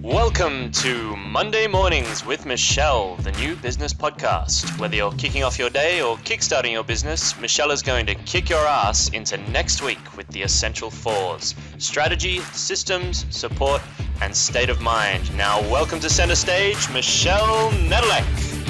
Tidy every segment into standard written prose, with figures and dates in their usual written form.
Welcome to Monday Mornings with Michelle, the new business podcast. Whether you're kicking off your day or kickstarting your business, Michelle is going to kick your ass into next week with the essential fours: strategy, systems, support, and state of mind. Now, welcome to center stage, Michelle Nedelec.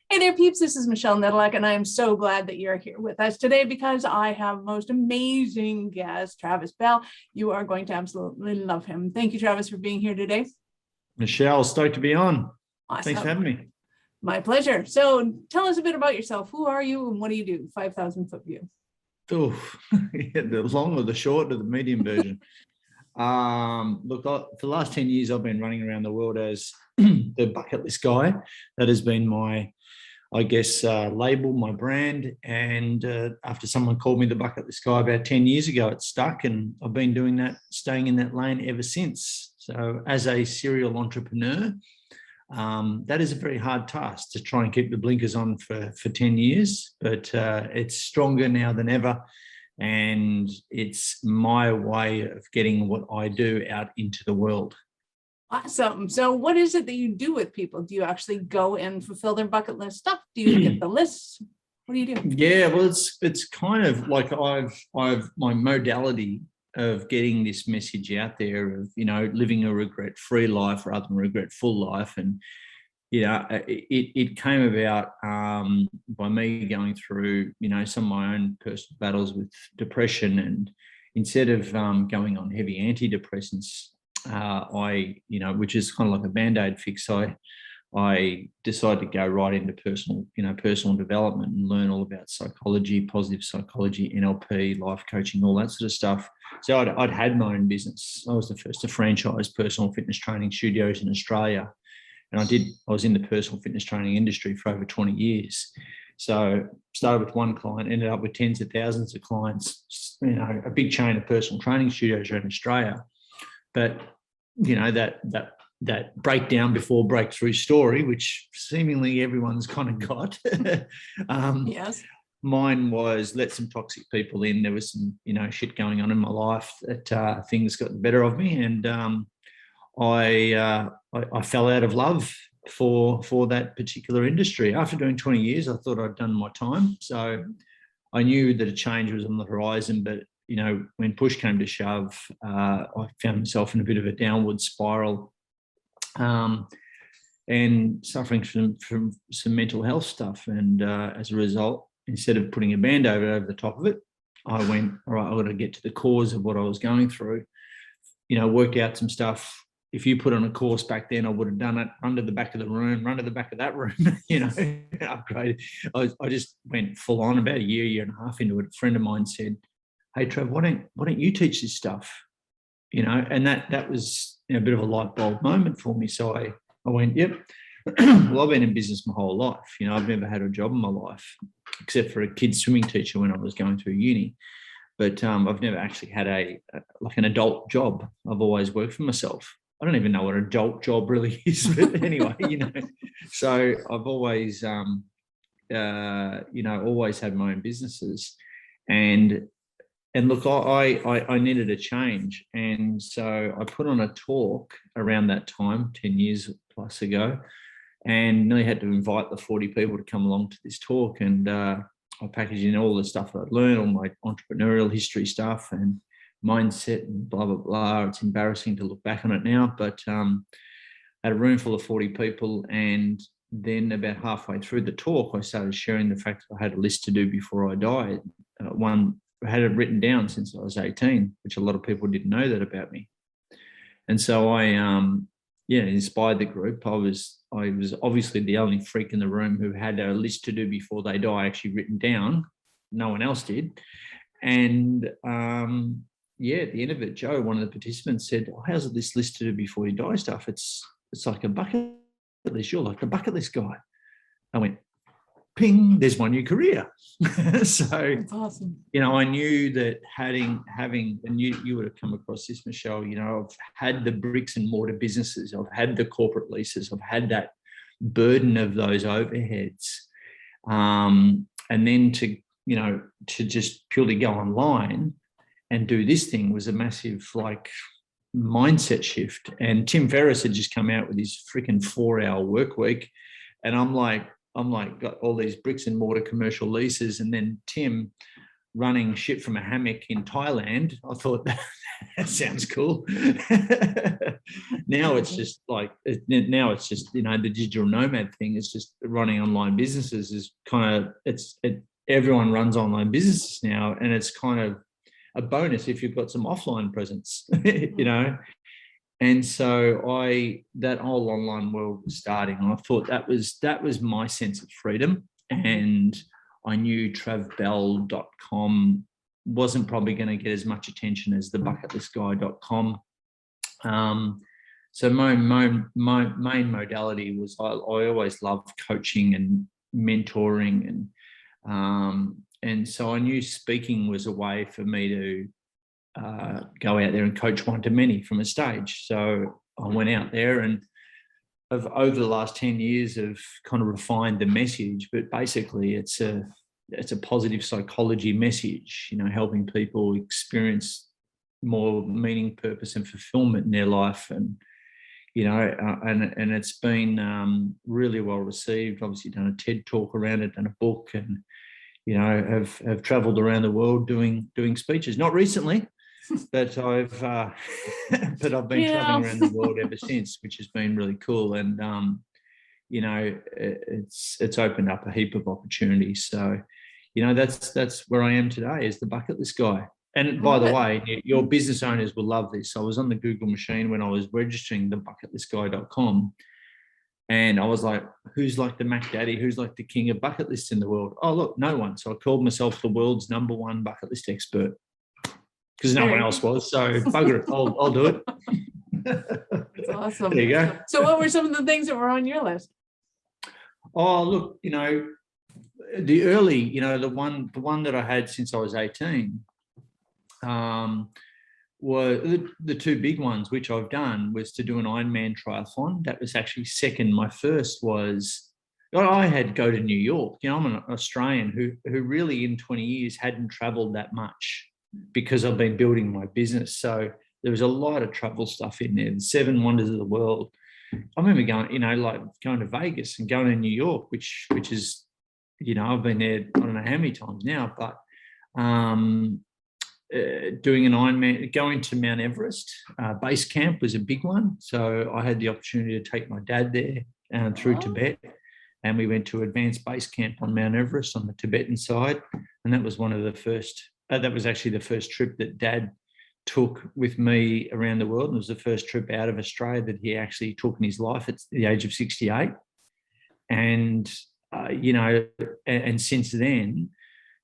Hey there, peeps. This is Michelle Nedelec, and I am so glad that you're here with us today because I have most amazing guest, Travis Bell. You are going to absolutely love him. Thank you, Travis, for being here today. Michelle, stoked to be on. Awesome. Thanks for having me. My pleasure. So tell us a bit about yourself. Who are you and what do you do? 5,000-foot view. Oh, yeah, the long or the short or the medium version. Look, for the last 10 years, I've been running around the world as the bucket list guy. That has been my, I guess, label, my brand. And after someone called me the bucket list guy about 10 years ago, it stuck, and I've been doing that, staying in that lane ever since. So as a serial entrepreneur, that is a very hard task to try and keep the blinkers on for 10 years, but it's stronger now than ever. And it's my way of getting what I do out into the world. Awesome. So what is it that you do with people? Do you actually go and fulfill their bucket list stuff? Do you get the lists? What do you do? Yeah, well, it's kind of like I've my modality of getting this message out there of, you know, living a regret-free life rather than a regret-full life. And, you know, it came about by me going through, you know, some of my own personal battles with depression. And instead of going on heavy antidepressants, you know, which is kind of like a Band-Aid fix, I decided to go right into personal development and learn all about psychology, positive psychology, NLP, life coaching, all that sort of stuff. So I'd had my own business. I was the first to franchise personal fitness training studios in Australia. And I was in the personal fitness training industry for over 20 years. So started with one client, ended up with tens of thousands of clients, you know, a big chain of personal training studios around Australia. But, you know, that breakdown before breakthrough story, which seemingly everyone's kind of got. Yes. Mine was let some toxic people in. There was some, you know, shit going on in my life that things got the better of me. And I fell out of love for that particular industry. After doing 20 years, I thought I'd done my time. So I knew that a change was on the horizon, but, you know, when push came to shove, I found myself in a bit of a downward spiral, and suffering from some mental health stuff. And as a result, instead of putting a Band-Aid over the top of it, I went, all right, I've got to get to the cause of what I was going through. You know, worked out some stuff. If you put on a course back then, I would have done it, run to the back of the room, run to the back of that room, you know, upgraded. I just went full on. About a year and a half into it, a friend of mine said, hey, Trav, why don't you teach this stuff? You know, and that was, you know, a bit of a light bulb moment for me. So I went, yep. Well, I've been in business my whole life. You know, I've never had a job in my life, except for a kid's swimming teacher when I was going through uni. But I've never actually had like an adult job. I've always worked for myself. I don't even know what an adult job really is, but anyway, you know. So I've always, you know, always had my own businesses, and look, I needed a change, and so I put on a talk around that time, 10 years plus ago, and nearly had to invite the 40 people to come along to this talk. And I packaged in all the stuff that I'd learned, all my entrepreneurial history stuff and mindset and blah, blah, blah. It's embarrassing to look back on it now, but had a room full of 40 people. And then about halfway through the talk, I started sharing the fact that I had a list to do before I died. I had it written down since I was 18, which a lot of people didn't know that about me. And so I inspired the group. I was obviously the only freak in the room who had a list to do before they die actually written down. No one else did. And at the end of it, Joe, one of the participants, said, oh, how's this list to do before you die stuff? It's like a bucket list. You're like the bucket list guy. I went, ping, there's my new career. So That's awesome. You know, I knew that having, and you would have come across this, Michelle, you know, I've had the bricks and mortar businesses, I've had the corporate leases, I've had that burden of those overheads. And then to just purely go online and do this thing was a massive like mindset shift. And Tim Ferriss had just come out with his freaking 4-hour work week. And I'm like, got all these bricks and mortar commercial leases. And then Tim running shit from a hammock in Thailand. I thought that sounds cool. Now it's just like, the digital nomad thing is just running online businesses is kind of, everyone runs online businesses now. And it's kind of a bonus if you've got some offline presence, And so that whole online world was starting. And I thought that was my sense of freedom. And I knew travbell.com wasn't probably going to get as much attention as the bucketlistguy.com. So my main modality was I always loved coaching and mentoring, and so I knew speaking was a way for me to go out there and coach one-to-many from a stage. So I went out there and over the last 10 years have kind of refined the message, but basically it's a positive psychology message, helping people experience more meaning, purpose and fulfillment in their life. And, and it's been really well received. Obviously done a TED talk around it, done a book, and, have traveled around the world doing speeches. Not recently, but I've been traveling around the world ever since, which has been really cool. And, it's opened up a heap of opportunities. So, that's where I am today, as the bucket list guy. And by the way, your business owners will love this. I was on the Google machine when I was registering the bucketlistguy.com. And I was like, who's like the Mac Daddy? Who's like the king of bucket lists in the world? Oh, look, no one. So I called myself the world's #1 bucket list expert because no one else was. So bugger it, I'll do it. That's awesome. There you go. So what were some of the things that were on your list? Oh, look, the early, the one that I had since I was 18 were the two big ones, which I've done, was to do an Ironman triathlon. That was actually second. My first was, I had to go to New York. I'm an Australian who really in 20 years hadn't traveled that much because I've been building my business. So there was a lot of travel stuff in there, the 7 wonders of the world. I remember going, like going to Vegas and going to New York, which is, I've been there, I don't know how many times now, but doing an Ironman, going to Mount Everest, base camp was a big one. So I had the opportunity to take my dad there through Tibet, and we went to advanced base camp on Mount Everest on the Tibetan side. And that was one of the first, that was actually the first trip that Dad took with me around the world. And it was the first trip out of Australia that he actually took in his life at the age of 68. And, and since then,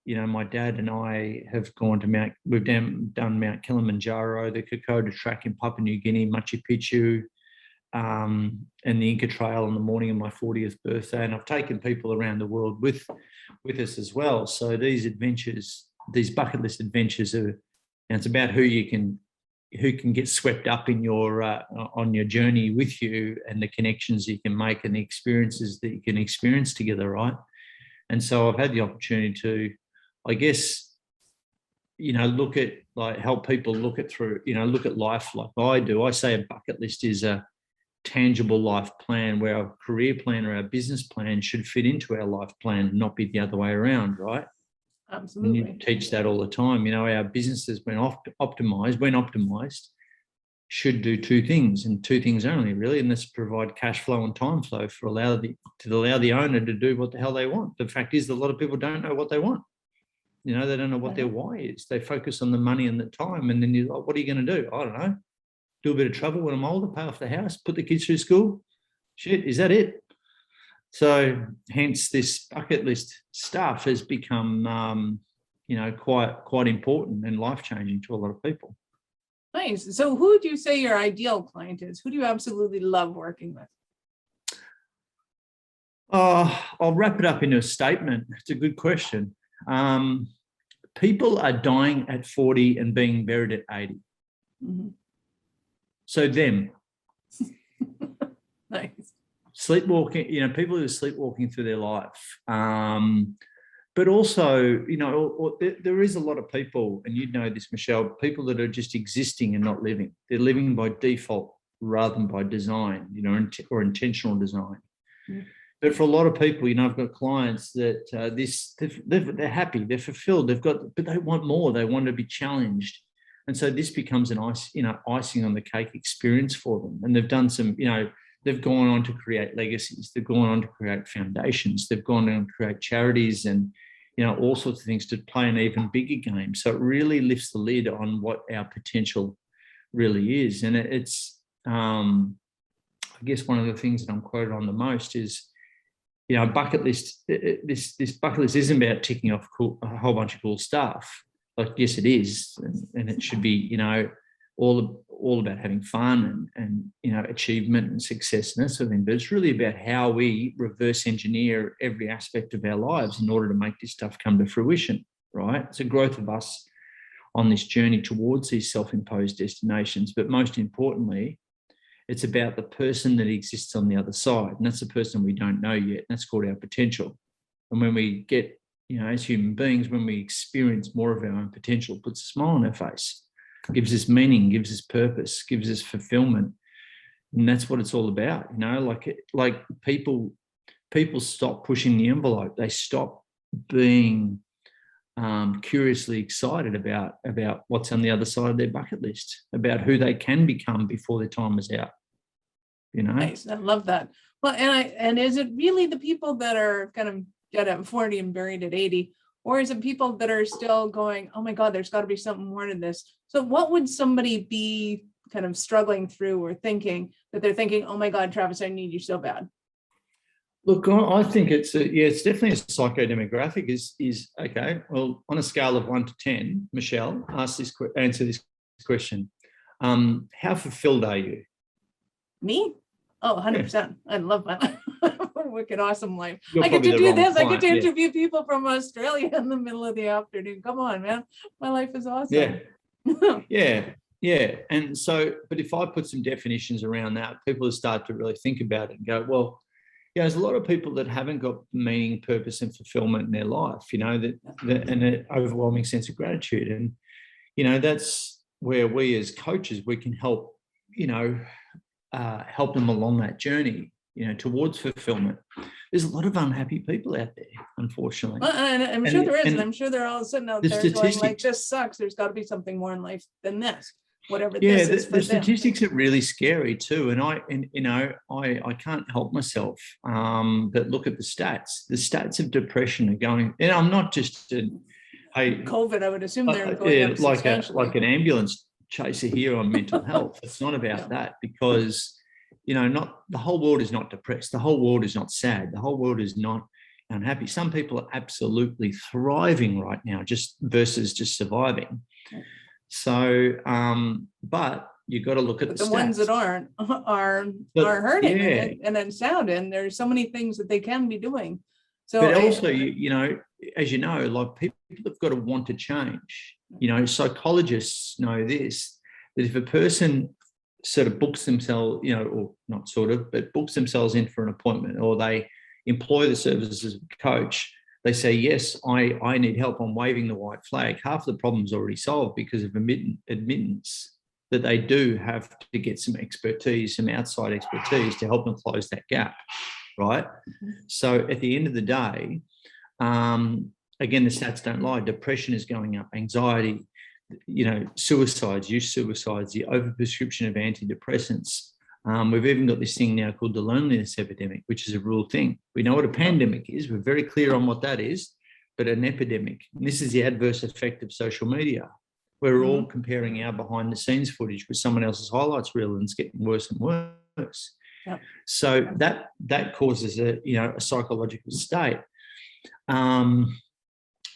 my dad and I have gone to we've done Mount Kilimanjaro, the Kokoda track in Papua New Guinea, Machu Picchu, and the Inca Trail on the morning of my 40th birthday. And I've taken people around the world with us as well. So these adventures, these bucket list adventures it's about who can get swept up in your on your journey with you, and the connections you can make and the experiences that you can experience together, right? And so I've had the opportunity to, I guess, look at, like, help people look at life like I do. I say a bucket list is a tangible life plan, where our career plan or our business plan should fit into our life plan, not be the other way around, right? Absolutely. And you teach that all the time. Our businesses, when optimized, should do two things, and two things only, really, and that's provide cash flow and time flow to allow the owner to do what the hell they want. The fact is, a lot of people don't know what they want. They don't know what their why is. They focus on the money and the time, and then you're like, what are you going to do? I don't know. Do a bit of travel when I'm older, pay off the house, put the kids through school. Shit, is that it? So hence this bucket list stuff has become, quite important and life-changing to a lot of people. Nice. So who would you say your ideal client is? Who do you absolutely love working with? I'll wrap it up into a statement. It's a good question. People are dying at 40 and being buried at 80. Mm-hmm. So them. Nice. Sleepwalking, people who are sleepwalking through their life, But also, there is a lot of people, and you'd know this, Michelle, people that are just existing and not living. They're living by default rather than by design, or intentional design. Mm. But for a lot of people, I've got clients that they're happy, they're fulfilled, but they want more. They want to be challenged, and so this becomes an icing on the cake experience for them. And they've done some, they've gone on to create legacies. They've gone on to create foundations. They've gone on to create charities and all sorts of things to play an even bigger game. So it really lifts the lid on what our potential really is. And it's, I guess, one of the things that I'm quoted on the most is, bucket list. This bucket list isn't about ticking off a whole bunch of cool stuff. Like, yes, it is, and it should be, all about having fun and achievement and success and that sort of thing. But it's really about how we reverse engineer every aspect of our lives in order to make this stuff come to fruition, right? It's a growth of us on this journey towards these self-imposed destinations. But most importantly, it's about the person that exists on the other side. And that's the person we don't know yet. And that's called our potential. And when we get, as human beings, when we experience more of our own potential, it puts a smile on our face. Gives us meaning, gives us purpose, gives us fulfillment, and that's what it's all about. Like people stop pushing the envelope. They stop being curiously excited about what's on the other side of their bucket list, about who they can become before their time is out. Nice. I love that. Well, and is it really the people that are kind of dead at 40 and buried at 80? Or is it people that are still going, oh my God, there's got to be something more to this? So what would somebody be kind of struggling through or thinking that they're thinking, oh my God, Travis, I need you so bad? Look, I think it's definitely a psychodemographic is okay. Well, on a scale of 1 to 10, Michelle, answer this question. How fulfilled are you? Me? Oh, 100%. Yeah. I love that. Wicked awesome life. You're I get to do this. Client, I get to interview people from Australia in the middle of the afternoon. Come on, man. My life is awesome. Yeah. And so, but if I put some definitions around that, people will start to really think about it and go, well, there's a lot of people that haven't got meaning, purpose, and fulfillment in their life, and an overwhelming sense of gratitude. And, that's where we as coaches, we can help, help them along that journey, towards fulfillment. There's a lot of unhappy people out there, unfortunately. Well, and I'm sure there is, and I'm sure they're all sitting out there going like, this sucks. There's got to be something more in life than this, whatever this is for them. The statistics are really scary too. And I can't help myself but look at the stats. The stats of depression are going, and I'm not just COVID, I would assume they're going up like an ambulance chaser here on mental health. It's not about that, because not the whole world is not depressed. The whole world is not sad. The whole world is not unhappy. Some people are absolutely thriving right now, versus just surviving. So, but you got to look at the stats. Ones that aren't are hurting and then sound. And there's so many things that they can be doing. So, but also, as you know, like people have got to want to change. Psychologists know this, that if a person sort of books themselves, or not sort of, but books themselves in for an appointment, or they employ the services of a coach, they say, yes, I need help, I'm waving the white flag. Half the problem's already solved because of admittance that they do have to get some expertise, some outside expertise to help them close that gap, right? Mm-hmm. So at the end of the day, again, the stats don't lie. Depression is going up, anxiety, suicides, youth suicides, the overprescription of antidepressants. We've even got this thing now called the loneliness epidemic, which is a real thing. We know what a pandemic is. We're very clear on what that is, but an epidemic. And this is the adverse effect of social media. We're all comparing our behind the scenes footage with someone else's highlights reel, and it's getting worse and worse. Yep. So that causes a psychological state.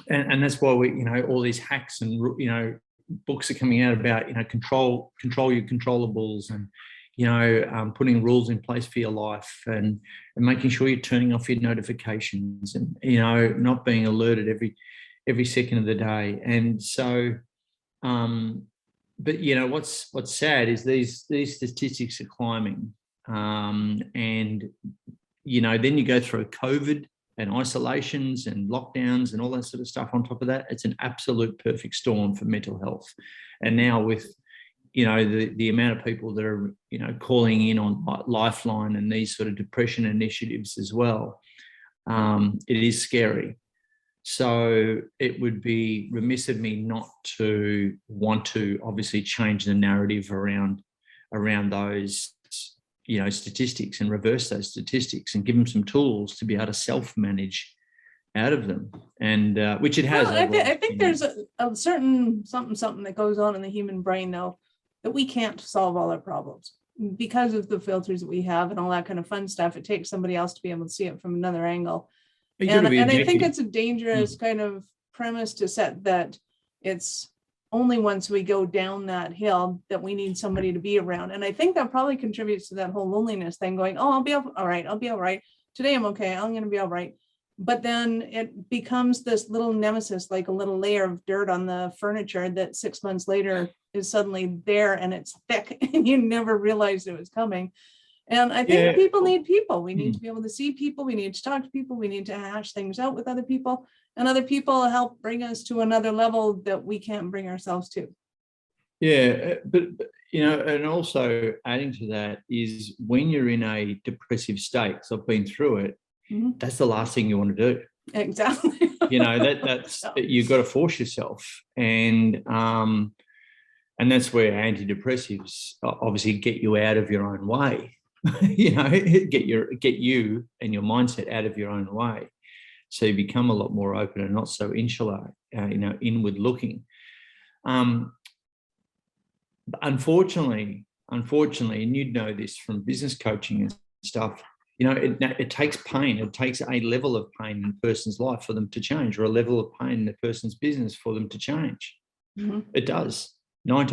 And that's why we, all these hacks and, books are coming out about, control your controllables, and, putting rules in place for your life, and making sure you're turning off your notifications, and, not being alerted every second of the day. And so, but what's sad is these statistics are climbing. And, then you go through COVID, and isolations and lockdowns and all that sort of stuff on top of that, it's an absolute perfect storm for mental health. And now with, the amount of people that are, calling in on Lifeline and these sort of depression initiatives as well, it is scary. So it would be remiss of me not to want to obviously change the narrative around those, statistics, and reverse those statistics and give them some tools to be able to self-manage out of them, and which it has. Well, I think there's a certain something that goes on in the human brain, though, that we can't solve all our problems because of the filters that we have and all that kind of fun stuff. It takes somebody else to be able to see it from another angle. And I think it's a dangerous kind of premise to set that it's only once we go down that hill that we need somebody to be around. And I think that probably contributes to that whole loneliness thing, going, oh, I'll be all right. I'll be all right. Today I'm okay. I'm going to be all right. But then it becomes this little nemesis, like a little layer of dirt on the furniture that 6 months later is suddenly there, and it's thick and you never realized it was coming. And I think people need people. We need to be able to see people. We need to talk to people. We need to hash things out with other people, and other people help bring us to another level that we can't bring ourselves to. Yeah, but and also adding to that is when you're in a depressive state, because I've been through it, that's the last thing you want to do. Exactly. That's you've got to force yourself, and that's where antidepressives obviously get you out of your own way. Get you and your mindset out of your own way, so you become a lot more open and not so insular, inward looking. Unfortunately, and you'd know this from business coaching and stuff, it takes pain. It takes a level of pain in a person's life for them to change, or a level of pain in a person's business for them to change. It does. I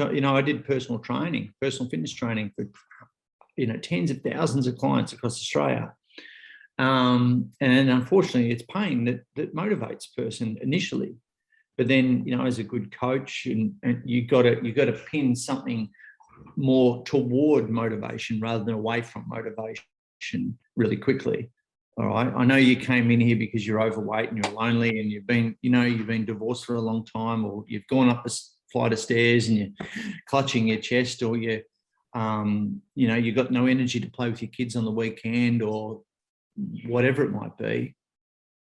did personal fitness training for tens of thousands of clients across Australia. And unfortunately, it's pain that motivates a person initially. But then, as a good coach, and you got to pin something more toward motivation rather than away from motivation really quickly. All right. I know you came in here because you're overweight and you're lonely, and you've been divorced for a long time, or you've gone up a flight of stairs and you're clutching your chest, or you've got no energy to play with your kids on the weekend, or whatever it might be.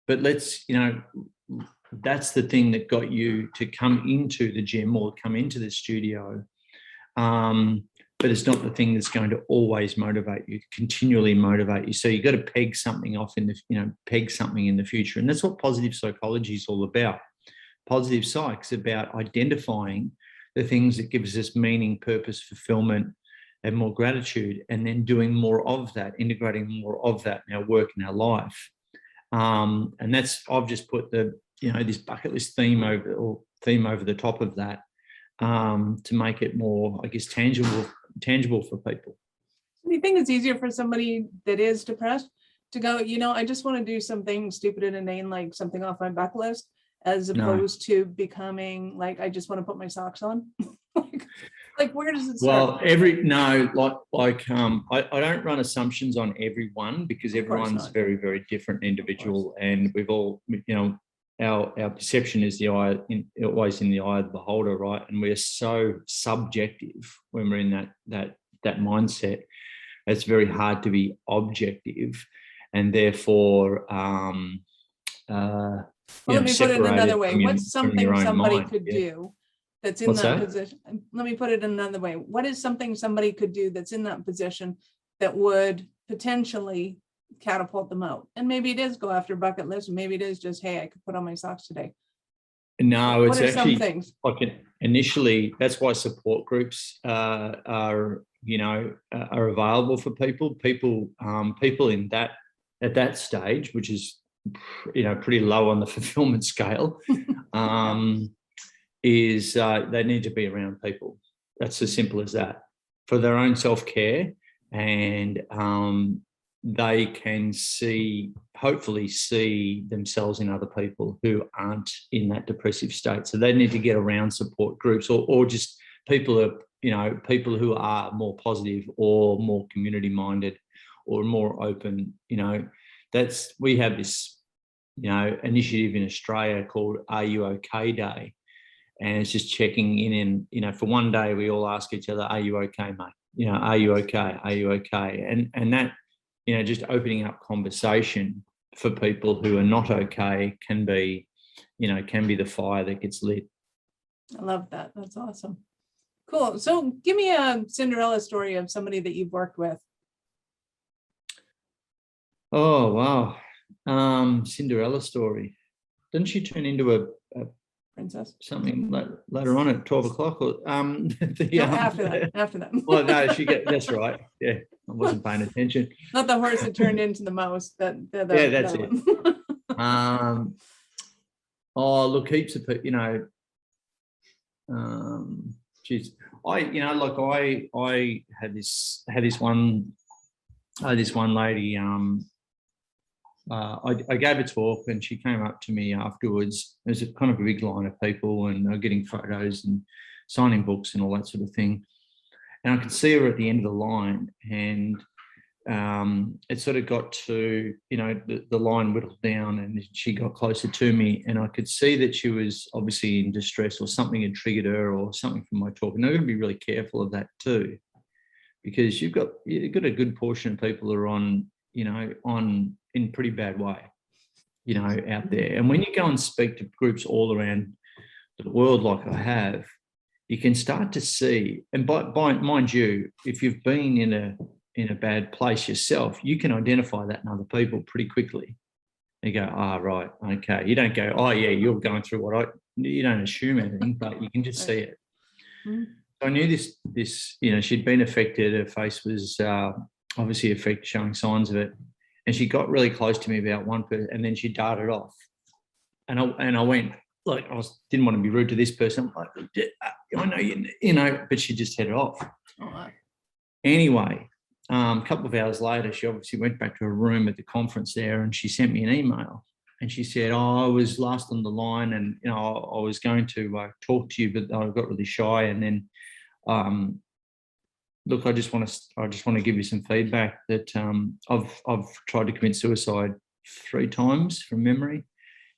But that's the thing that got you to come into the gym or come into the studio. But it's not the thing that's going to always motivate you, continually motivate you. So you've got to peg something off in the future. And that's what positive psychology is all about. Positive psych is about identifying the things that gives us meaning, purpose, fulfillment, and more gratitude, and then doing more of that, integrating more of that in our work and our life. And I've just put this bucket list theme over the top of that, to make it more, I guess, tangible for people. Do you think it's easier for somebody that is depressed to go, I just want to do something stupid and inane, like something off my bucket list, as opposed to becoming like, I just want to put my socks on? like where does it start? Well, I don't run assumptions on everyone, because everyone's very, very different individual, and we've all, our perception is always in the eye of the beholder, right? And we're so subjective when we're in that mindset. It's very hard to be objective, and therefore, let me put it another way. What's something somebody could do that's in that position? Let me put it another way. What is something somebody could do that's in that position that would potentially catapult them out? And maybe it is go after bucket list, and maybe it is just, hey, I could put on my socks today. No, it's actually some things? Initially, that's why support groups are available for people in that, at that stage, which is pretty low on the fulfillment scale. Is they need to be around people. That's as simple as that, for their own self-care, and they can hopefully see themselves in other people who aren't in that depressive state. So they need to get around support groups, or just people who are more positive, or more community minded, or more open. We have this initiative in Australia called Are You OK Day. And it's just checking in and, for one day we all ask each other, are you okay, mate? Are you okay? Are you okay? And that, just opening up conversation for people who are not okay can be the fire that gets lit. I love that. That's awesome. Cool. So give me a Cinderella story of somebody that you've worked with. Oh, wow. Cinderella story. Didn't she turn into a Princess? Something later on at 12 o'clock? Or, after that. Well, no, that's right. Yeah, I wasn't paying attention. Not the horse that turned into the mouse. That's it. Look, heaps of people, geez, I had this one lady, I gave a talk and she came up to me afterwards. There's a kind of a big line of people and getting photos and signing books and all that sort of thing. And I could see her at the end of the line, and it sort of got to, the line whittled down and she got closer to me, and I could see that she was obviously in distress or something had triggered her or something from my talk. And I'm going to be really careful of that too, because you've got a good portion of people that are on in pretty bad way, out there. And when you go and speak to groups all around the world like I have, you can start to see, and by mind you, if you've been in a bad place yourself, you can identify that in other people pretty quickly. You go, right, okay. You don't go, oh yeah, you're going through you don't assume anything, but you can just see it. Mm-hmm. So I knew this, she'd been affected. Her face was obviously affected, showing signs of it. And she got really close to me about one person, and then she darted off. And I went, like, didn't want to be rude to this person. I'm like, I know but she just headed off. Oh, wow. Anyway, a couple of hours later, she obviously went back to her room at the conference there, and she sent me an email. And she said, I was last on the line, and I was going to talk to you, but I got really shy. And then, look, I just want to give you some feedback that I've tried to commit suicide 3 times from memory,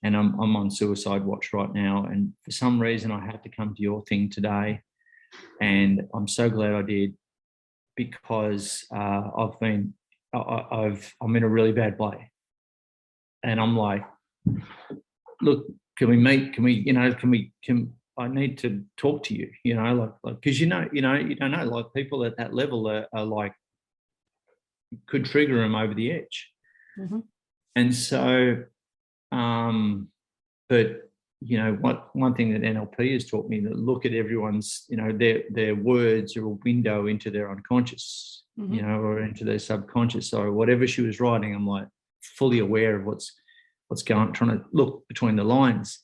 and I'm on suicide watch right now. And for some reason, I had to come to your thing today, and I'm so glad I did, because I'm in a really bad way. And I'm like, look, can we meet? I need to talk to you, because you don't know, like, people at that level are like, could trigger them over the edge. Mm-hmm. And so, but one thing that NLP has taught me, that look at everyone's, their words are a window into their unconscious, mm-hmm. Or into their subconscious. So whatever she was writing, I'm like fully aware of what's going, trying to look between the lines.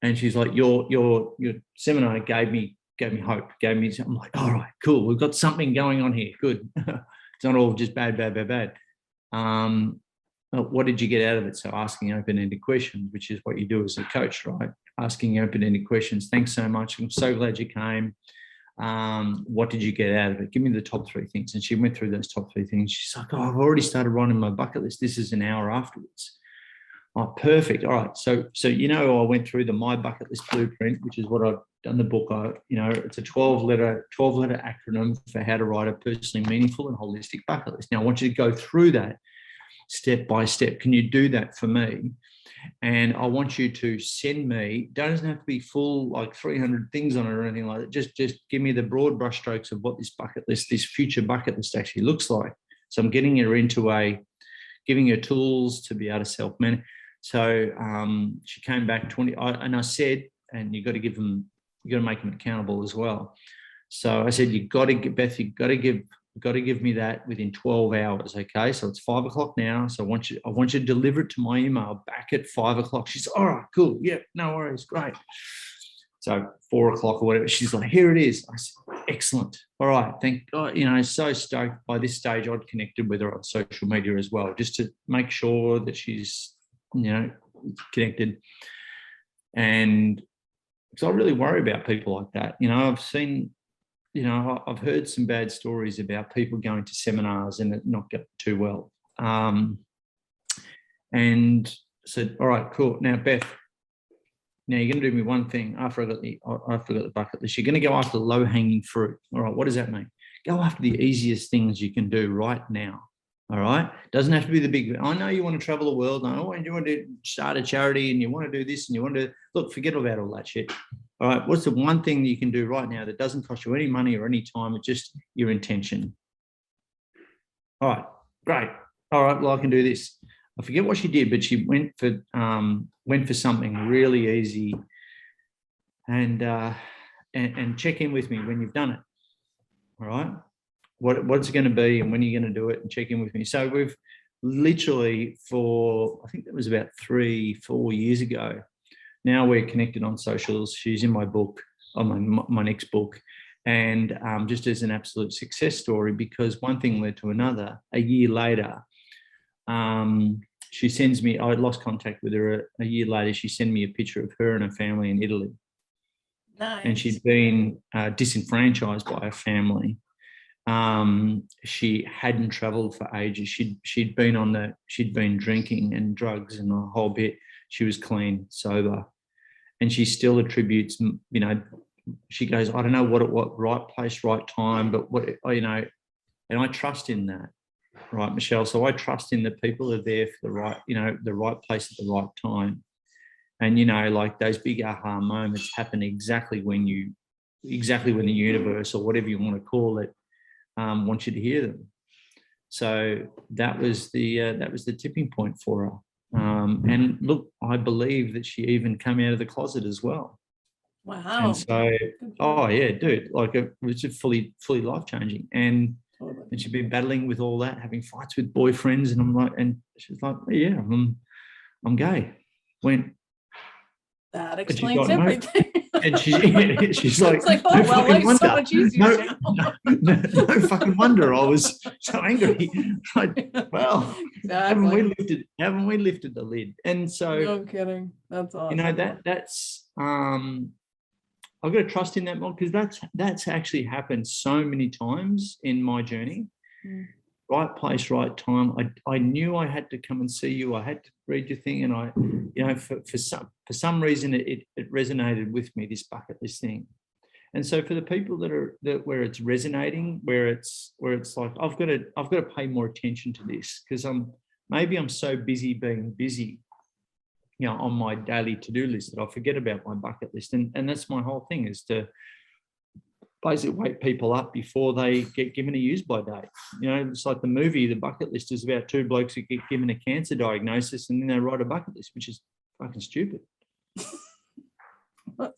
And she's like, your seminar gave me hope, I'm like, all right, cool. We've got something going on here. Good. It's not all just bad. What did you get out of it? So asking open-ended questions, which is what you do as a coach, right? Asking open-ended questions. Thanks so much. I'm so glad you came. What did you get out of it? Give me the top 3 things. And she went through those top 3 things. She's like, I've already started writing my bucket list. This is an hour afterwards. Oh, perfect. All right. So I went through the My Bucket List Blueprint, which is what I've done the book. It's a 12-letter acronym for how to write a personally meaningful and holistic bucket list. Now, I want you to go through that step by step. Can you do that for me? And I want you to send me, doesn't have to be full, like 300 things on it or anything like that. Just give me the broad brushstrokes of what this future bucket list actually looks like. So I'm getting her giving her tools to be able to self-manage. So she came back 20, and I said, and you got to make them accountable as well. So I said, Beth, you got to give me that within 12 hours. Okay. So it's 5 o'clock now. So I want you to deliver it to my email back at 5 o'clock. She's all right, cool. Yeah, no worries. Great. So 4 o'clock or whatever, she's like, here it is. I said, excellent. All right. Thank God. So stoked. By this stage, I'd connected with her on social media as well, just to make sure that she's, connected. And because I really worry about people like that. I've seen, I've heard some bad stories about people going to seminars and it not going too well. And said, all right, cool. Now, Beth, now you're going to do me one thing after I forgot the bucket list. You're going to go after low-hanging fruit. All right, what does that mean? Go after the easiest things you can do right now. All right, doesn't have to be the big. I know you want to travel the world. I know you want to start a charity, and you want to do this, and you want to look. Forget about all that shit. All right, what's the one thing that you can do right now that doesn't cost you any money or any time? It's just your intention. All right, great. All right, well, I can do this. I forget what she did, but she went for something really easy, and check in with me when you've done it. All right, what's it going to be, and when are you going to do it, and check in with me. So we've literally for, I think that was about 3-4 years ago. Now we're connected on socials. She's in my book, on my next book, and just as an absolute success story, because one thing led to another. A year later, she sends me, I lost contact with her a year later, she sent me a picture of her and her family in Italy. Nice. And she'd been disenfranchised by her family. She hadn't traveled for ages. She'd been drinking and drugs and a whole bit. She was clean, sober. And she still attributes, she goes, I don't know what right place, right time, but and I trust in that. Right, Michelle. So I trust in the people are there for the right place at the right time. And, like those big aha moments happen exactly when the universe, or whatever you want to call it, wants you to hear them. So that was the tipping point for her. And look, I believe that she even came out of the closet as well. Wow. And so, oh yeah, dude, like it was just fully life-changing. And she'd been battling with all that, having fights with boyfriends, and I'm like, and she's like, yeah, I'm gay. That explains everything. And she's like, it's like, oh, no well, life's so much easier now. No fucking wonder I was so angry. Like, well, exactly. haven't we lifted the lid? And so, no kidding, that's awesome. That's I've got to trust in that one, because that's actually happened so many times in my journey. Right place, right time. I knew I had to come and see you. I had to read your thing, and for some reason it resonated with me, this bucket list thing. And so for the people where it's resonating, where it's like I've got to pay more attention to this, because I'm so busy being busy, on my daily to-do list, that I forget about my bucket list. And that's my whole thing, is to basically wake people up before they get given a use-by date. It's like the movie, The Bucket List, is about two blokes who get given a cancer diagnosis and then they write a bucket list, which is fucking stupid. I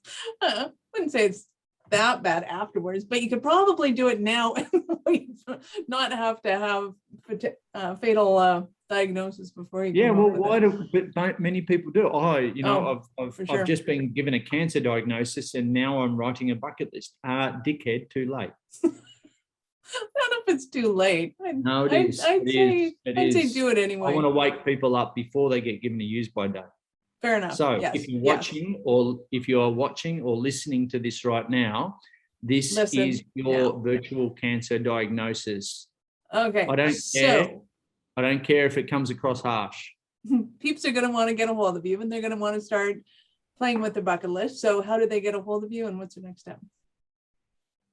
wouldn't say it's that bad afterwards, but you could probably do it now and not have to have fatal diagnosis before you. Yeah, well, but many people do. I've just been given a cancer diagnosis and now I'm writing a bucket list. Dickhead, too late. I don't know if it's too late. No, it is. I'd say do it anyway. I want to wake people up before they get given a use-by date. Fair enough. So yes. if you are watching or listening to this right now, this is your virtual cancer diagnosis. Okay. I don't care. I don't care if it comes across harsh. Peeps are going to want to get a hold of you, and they're going to want to start playing with their bucket list. So how do they get a hold of you, and what's the next step?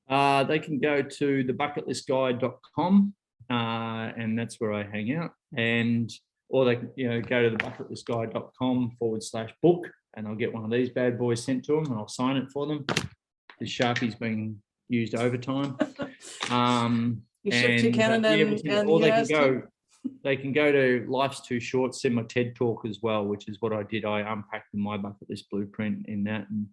They can go to thebucketlistguide.com, and that's where I hang out. Or they can go to thebucketlistguide.com/book, and I'll get one of these bad boys sent to them, and I'll sign it for them. The Sharpie's being used overtime. You shipped to Canada and the US too? They can go to Life's Too Short, send my TED talk as well, which is what I did. I unpacked my bucket list blueprint in that, and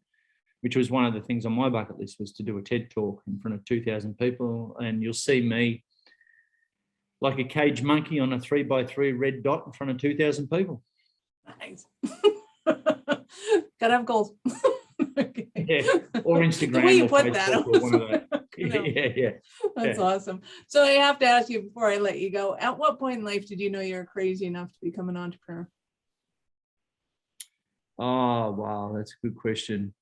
which was one of the things on my bucket list, was to do a TED talk in front of 2,000 people. And you'll see me like a cage monkey on a 3x3 red dot in front of 2,000 people. Nice. Gotta have goals. Okay. Yeah, or Instagram. The way you or put Facebook, that. or one of those. Yeah. That's awesome. So I have to ask you before I let you go, at what point in life did you know you were crazy enough to become an entrepreneur? Oh, wow. That's a good question.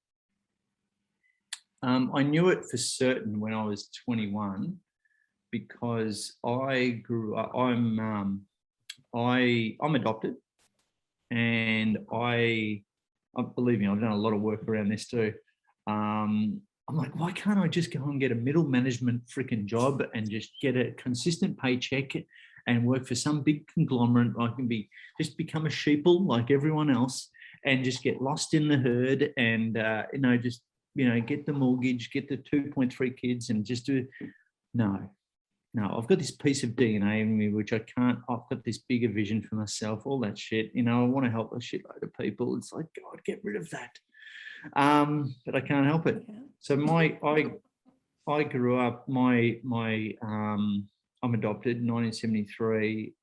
I knew it for certain when I was 21, because I grew up, I'm adopted. And I believe me, I've done a lot of work around this too. I'm like, why can't I just go and get a middle management freaking job and just get a consistent paycheck and work for some big conglomerate? I can just become a sheeple like everyone else and just get lost in the herd and, get the mortgage, get the 2.3 kids and just do. No, I've got this piece of DNA in me, which I can't, I've got this bigger vision for myself, all that shit. I want to help a shitload of people. It's like, God, get rid of that. But I can't help it. So I grew up, I'm adopted, 1973.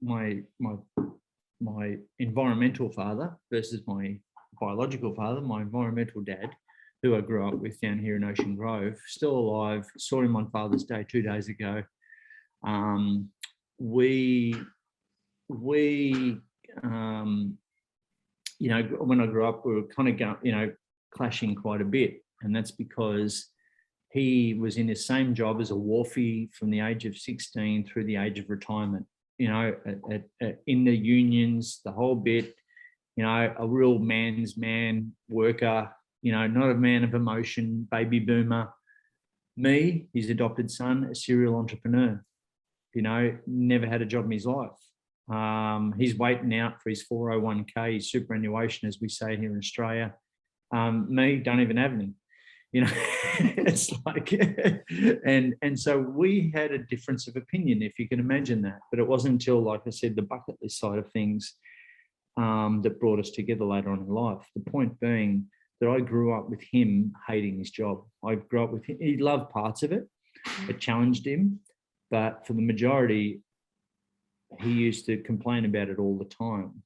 My environmental father versus my biological father, my environmental dad, who I grew up with down here in Ocean Grove, still alive, saw him on Father's Day 2 days ago. When I grew up, we were kind of clashing quite a bit. And that's because he was in his same job as a wharfie from the age of 16 through the age of retirement, in the unions, the whole bit, a real man's man worker, not a man of emotion, baby boomer. Me, his adopted son, a serial entrepreneur, never had a job in his life. He's waiting out for his 401k, his superannuation, as we say here in Australia. Me, don't even have any. It's like, and so we had a difference of opinion, if you can imagine that. But it wasn't until, like I said, the bucket list side of things that brought us together later on in life. The point being that I grew up with him hating his job. I grew up with him. He loved parts of it. It challenged him. But for the majority, he used to complain about it all the time.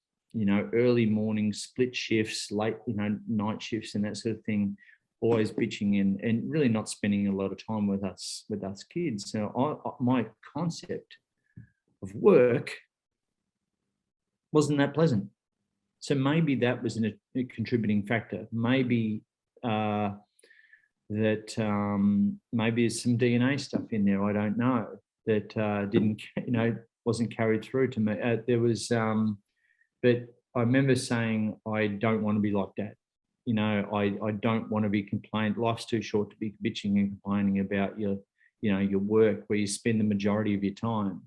Early mornings, split shifts, late, night shifts and that sort of thing, always bitching and really not spending a lot of time with us kids. So my concept of work wasn't that pleasant. So maybe that was a contributing factor. Maybe maybe there's some DNA stuff in there. I don't know, that didn't, wasn't carried through to me. But I remember saying, I don't want to be like that. I don't want to be complained. Life's too short to be bitching and complaining about your work where you spend the majority of your time.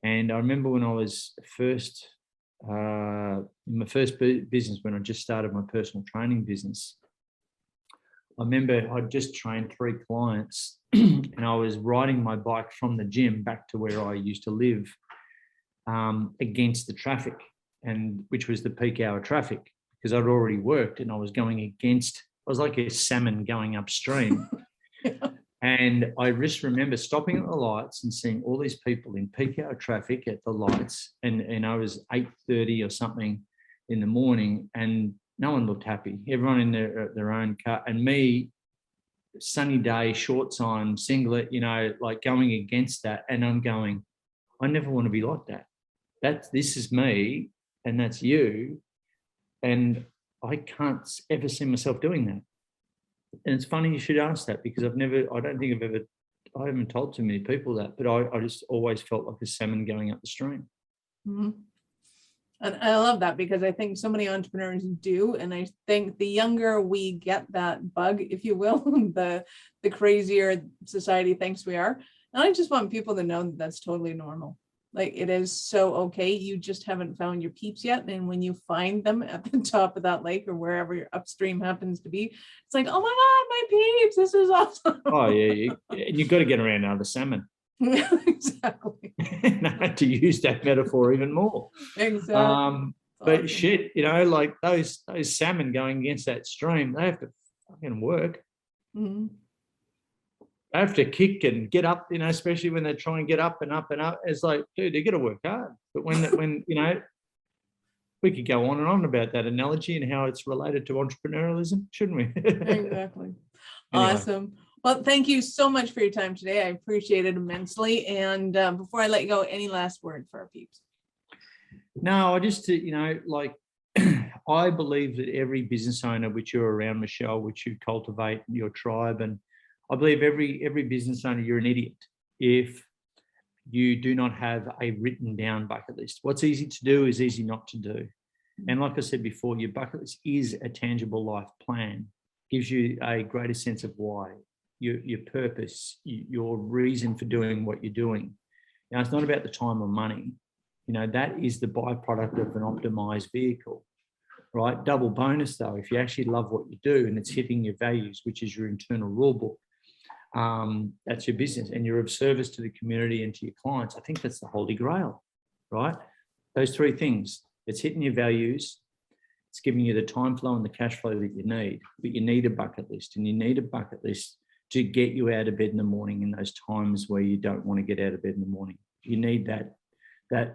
And I remember when I was in my first business, when I just started my personal training business, I remember I'd just trained 3 clients and I was riding my bike from the gym back to where I used to live against the traffic, and which was the peak hour traffic, because I'd already worked and I was going against, I was like a salmon going upstream. And I just remember stopping at the lights and seeing all these people in peak hour traffic at the lights. And I was 8:30 or something in the morning and no one looked happy. Everyone in their own car, and me, sunny day, shorts on, singlet, like going against that. And I'm going, I never want to be like that. This is me and that's you. And I can't ever see myself doing that. And it's funny you should ask that, because I haven't told too many people that, but I just always felt like a salmon going up the stream. Mm-hmm. And I love that, because I think so many entrepreneurs do. And I think the younger we get that bug, if you will, the crazier society thinks we are. And I just want people to know that that's totally normal. Like, it is so okay. You just haven't found your peeps yet. And when you find them at the top of that lake or wherever your upstream happens to be, it's like, oh my God, my peeps, this is awesome. Oh yeah. You've got to get around other salmon. Exactly. To use that metaphor even more. Exactly. But awesome. shit, like those salmon going against that stream, they have to fucking work. Mm-hmm. They have to kick and get up, especially when they try and get up and up and up. It's like, dude, they got to work hard. But when we could go on and on about that analogy and how it's related to entrepreneurialism, shouldn't we? Exactly. Anyway. Awesome. Well, thank you so much for your time today. I appreciate it immensely. And before I let you go, any last word for our peeps? No, I just, I believe that every business owner, which you're around, Michelle, which you cultivate your tribe, and I believe every business owner, you're an idiot if you do not have a written down bucket list. What's easy to do is easy not to do. And like I said before, your bucket list is a tangible life plan. Gives you a greater sense of why, your purpose, your reason for doing what you're doing. Now, it's not about the time or money. That is the byproduct of an optimized vehicle, right? Double bonus though, if you actually love what you do and it's hitting your values, which is your internal rule book, that's your business, and you're of service to the community and to your clients. I think that's the holy grail, right? Those three things. It's hitting your values, it's giving you the time flow and the cash flow that you need, but you need a bucket list, and you need a bucket list to get you out of bed in the morning in those times where you don't want to get out of bed in the morning. You need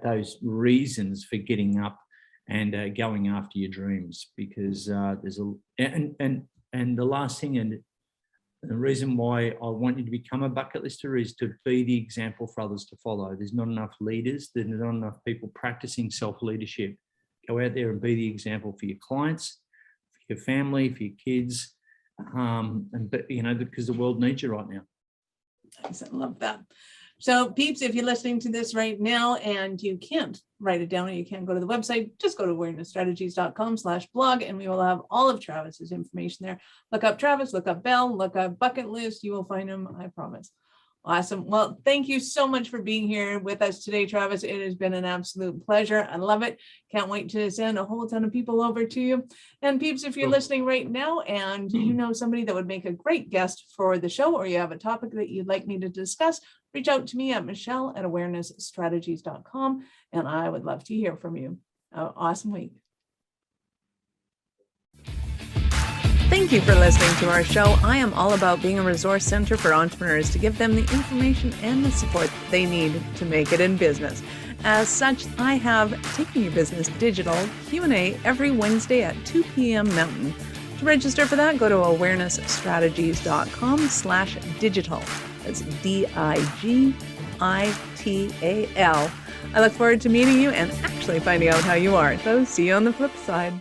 those reasons for getting up and going after your dreams, because and the last thing, and the reason why I want you to become a bucket lister, is to be the example for others to follow. There's not enough leaders. There's not enough people practicing self-leadership. Go out there and be the example for your clients, for your family, for your kids, because the world needs you right now. I love that. So peeps, if you're listening to this right now and you can't write it down or you can't go to the website, just go to awarenessstrategies.com/blog and we will have all of Travis's information there. Look up Travis, look up Bell, look up Bucket List. You will find him, I promise. Awesome. Well, thank you so much for being here with us today, Travis. It has been an absolute pleasure. I love it. Can't wait to send a whole ton of people over to you. And peeps, if you're listening right now and you know somebody that would make a great guest for the show, or you have a topic that you'd like me to discuss, reach out to me at michelle@awarenessstrategies.com, and I would love to hear from you. Awesome week. Thank you for listening to our show. I am all about being a resource center for entrepreneurs to give them the information and the support they need to make it in business. As such, I have Taking Your Business Digital Q&A every Wednesday at 2 p.m. Mountain. To register for that, go to awarenessstrategies.com/digital. That's DIGITAL. I look forward to meeting you and actually finding out how you are. So see you on the flip side.